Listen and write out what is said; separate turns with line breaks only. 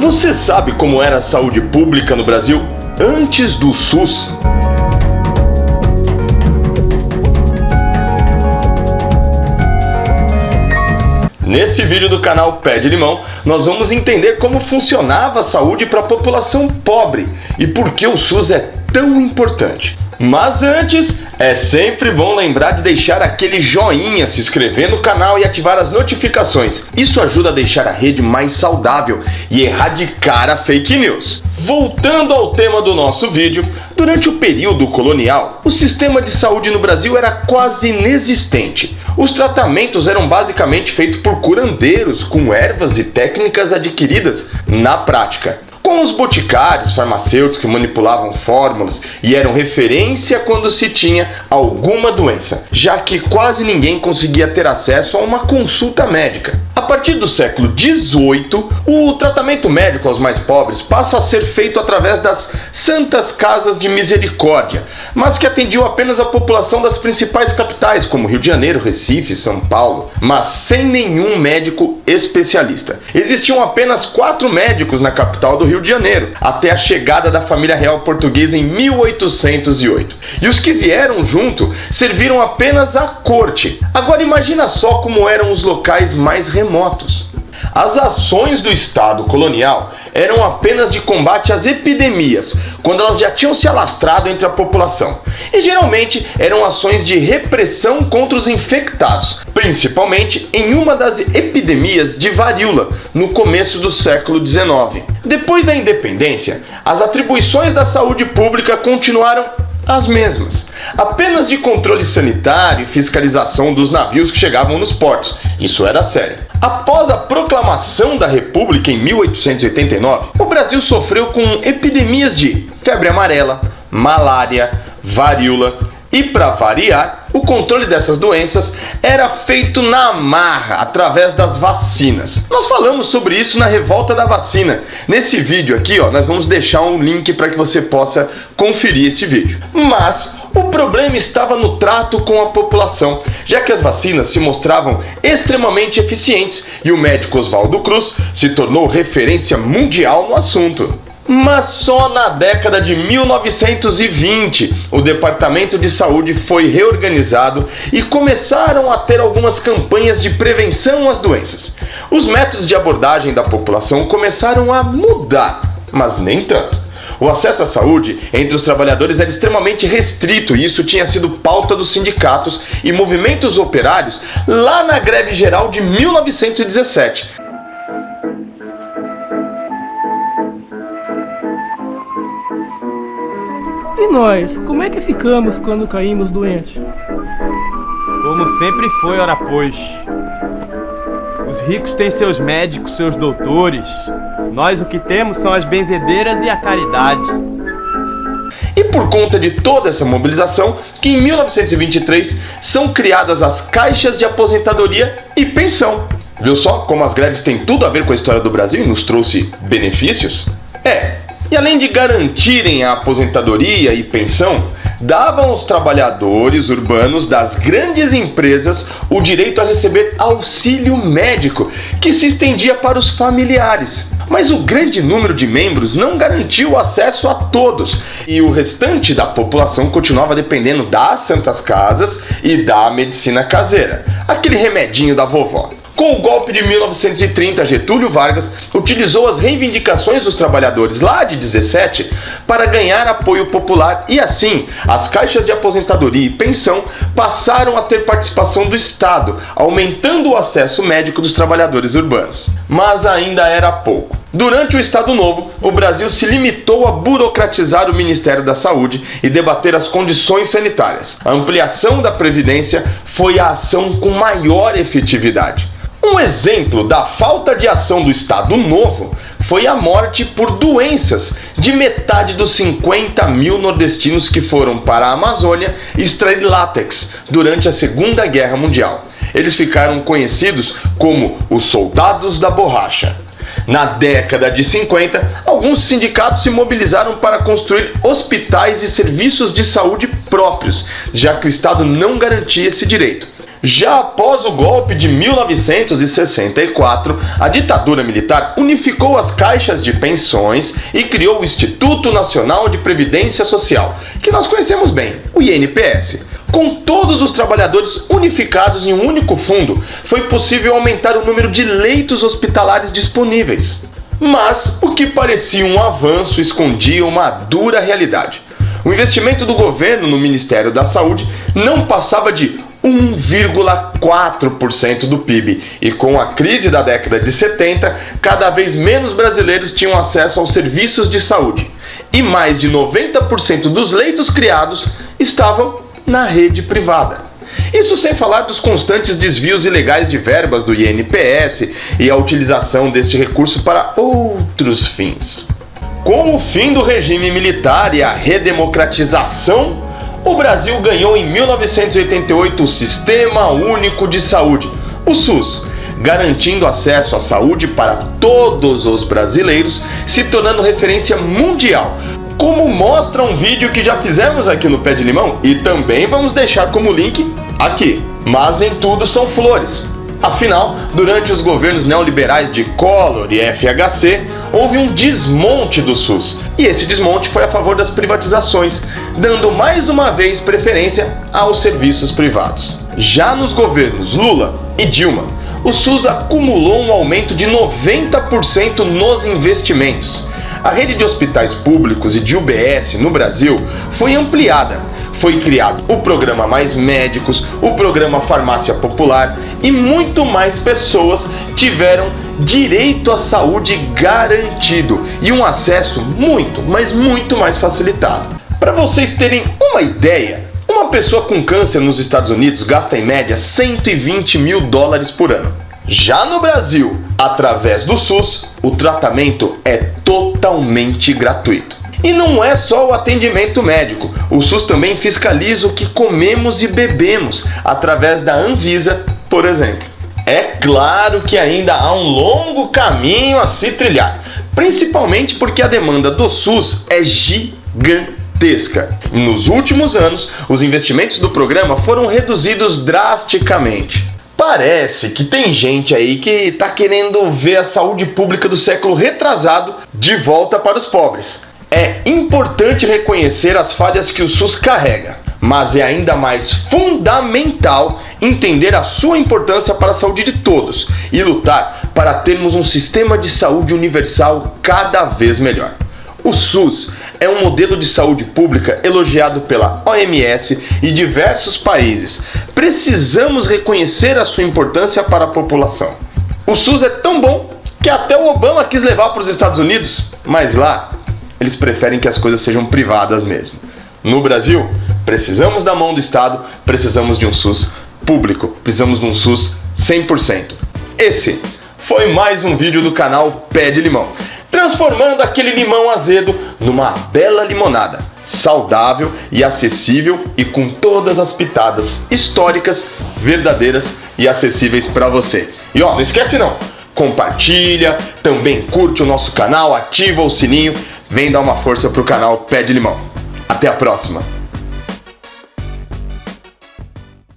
Você sabe como era a saúde pública no Brasil antes do SUS? Nesse vídeo do canal Pé de Limão, nós vamos entender como funcionava a saúde para a população pobre e por que o SUS é tão importante. Mas antes, é sempre bom lembrar de deixar aquele joinha, se inscrever no canal e ativar as notificações. Isso ajuda a deixar a rede mais saudável e erradicar a fake news. Voltando ao tema do nosso vídeo, durante o período colonial, o sistema de saúde no Brasil era quase inexistente. Os tratamentos eram basicamente feitos por curandeiros com ervas e técnicas adquiridas na prática. Com os boticários, farmacêuticos que manipulavam fórmulas e eram referência quando se tinha alguma doença, já que quase ninguém conseguia ter acesso a uma consulta médica. A partir do século XVIII, o tratamento médico aos mais pobres passa a ser feito através das Santas Casas de Misericórdia, mas que atendiam apenas a população das principais capitais, como Rio de Janeiro, Recife, São Paulo, mas sem nenhum médico especialista. Existiam apenas 4 médicos na capital do Rio de Janeiro, até a chegada da família real portuguesa em 1808. E os que vieram junto serviram apenas à corte. Agora imagina só como eram os locais mais remotos. As ações do Estado colonial eram apenas de combate às epidemias, quando elas já tinham se alastrado entre a população. E geralmente eram ações de repressão contra os infectados, principalmente em uma das epidemias de varíola, no começo do século XIX. Depois da independência, as atribuições da saúde pública continuaram as mesmas, apenas de controle sanitário e fiscalização dos navios que chegavam nos portos. Isso era sério. Após a proclamação da República em 1889, o Brasil sofreu com epidemias de febre amarela, malária, varíola e, para variar, o controle dessas doenças era feito na marra, através das vacinas. Nós falamos sobre isso na Revolta da Vacina. Nesse vídeo aqui, nós vamos deixar um link para que você possa conferir esse vídeo. Mas o problema estava no trato com a população, já que as vacinas se mostravam extremamente eficientes e o médico Oswaldo Cruz se tornou referência mundial no assunto. Mas só na década de 1920 o Departamento de Saúde foi reorganizado e começaram a ter algumas campanhas de prevenção às doenças. Os métodos de abordagem da população começaram a mudar, mas nem tanto. O acesso à saúde entre os trabalhadores era extremamente restrito e isso tinha sido pauta dos sindicatos e movimentos operários lá na greve geral de 1917.
E nós, como é que ficamos quando caímos doentes?
Como sempre foi, ora pois. Os ricos têm seus médicos, seus doutores. Nós o que temos são as benzedeiras e a caridade.
E por conta de toda essa mobilização, que em 1923 são criadas as caixas de aposentadoria e pensão. Viu só como as greves têm tudo a ver com a história do Brasil e nos trouxe benefícios? E além de garantirem a aposentadoria e pensão, davam aos trabalhadores urbanos das grandes empresas o direito a receber auxílio médico, que se estendia para os familiares. Mas o grande número de membros não garantiu acesso a todos, e o restante da população continuava dependendo das Santas Casas e da medicina caseira, aquele remedinho da vovó. Com o golpe de 1930, Getúlio Vargas utilizou as reivindicações dos trabalhadores lá de 17 para ganhar apoio popular e assim as caixas de aposentadoria e pensão passaram a ter participação do Estado, aumentando o acesso médico dos trabalhadores urbanos. Mas ainda era pouco. Durante o Estado Novo, o Brasil se limitou a burocratizar o Ministério da Saúde e debater as condições sanitárias. A ampliação da Previdência foi a ação com maior efetividade. Um exemplo da falta de ação do Estado Novo foi a morte por doenças de metade dos 50 mil nordestinos que foram para a Amazônia extrair látex durante a Segunda Guerra Mundial. Eles ficaram conhecidos como os soldados da borracha. Na década de 50, alguns sindicatos se mobilizaram para construir hospitais e serviços de saúde próprios, já que o Estado não garantia esse direito. Já após o golpe de 1964, a ditadura militar unificou as caixas de pensões e criou o Instituto Nacional de Previdência Social, que nós conhecemos bem, o INPS. Com todos os trabalhadores unificados em um único fundo, foi possível aumentar o número de leitos hospitalares disponíveis. Mas o que parecia um avanço escondia uma dura realidade. O investimento do governo no Ministério da Saúde não passava de 1,4% do PIB, e com a crise da década de 70, cada vez menos brasileiros tinham acesso aos serviços de saúde, e mais de 90% dos leitos criados estavam na rede privada. Isso sem falar dos constantes desvios ilegais de verbas do INPS e a utilização deste recurso para outros fins. Com o fim do regime militar e a redemocratização, o Brasil ganhou em 1988 o Sistema Único de Saúde, o SUS, garantindo acesso à saúde para todos os brasileiros, se tornando referência mundial, como mostra um vídeo que já fizemos aqui no Pé de Limão e também vamos deixar como link aqui. Mas nem tudo são flores. Afinal, durante os governos neoliberais de Collor e FHC, houve um desmonte do SUS. E esse desmonte foi a favor das privatizações, dando mais uma vez preferência aos serviços privados. Já nos governos Lula e Dilma, o SUS acumulou um aumento de 90% nos investimentos. A rede de hospitais públicos e de UBS no Brasil foi ampliada. Foi criado o programa Mais Médicos, o programa Farmácia Popular e muito mais pessoas tiveram direito à saúde garantido e um acesso muito, mas muito mais facilitado. Para vocês terem uma ideia, uma pessoa com câncer nos Estados Unidos gasta em média $120 mil por ano. Já no Brasil, através do SUS, o tratamento é totalmente gratuito. E não é só o atendimento médico, o SUS também fiscaliza o que comemos e bebemos, através da Anvisa, por exemplo. É claro que ainda há um longo caminho a se trilhar, principalmente porque a demanda do SUS é gigantesca. Nos últimos anos, os investimentos do programa foram reduzidos drasticamente. Parece que tem gente aí que tá querendo ver a saúde pública do século retrasado de volta para os pobres. É importante reconhecer as falhas que o SUS carrega, mas é ainda mais fundamental entender a sua importância para a saúde de todos e lutar para termos um sistema de saúde universal cada vez melhor. O SUS é um modelo de saúde pública elogiado pela OMS e diversos países. Precisamos reconhecer a sua importância para a população. O SUS é tão bom que até o Obama quis levar para os Estados Unidos, mas lá eles preferem que as coisas sejam privadas mesmo. No Brasil, precisamos da mão do Estado, precisamos de um SUS público, precisamos de um SUS 100%. Esse foi mais um vídeo do canal Pé de Limão, transformando aquele limão azedo numa bela limonada, saudável e acessível e com todas as pitadas históricas, verdadeiras e acessíveis para você. E ó, não esquece não, compartilha, também curte o nosso canal, ativa o sininho, vem dar uma força pro canal Pé de Limão. Até a próxima!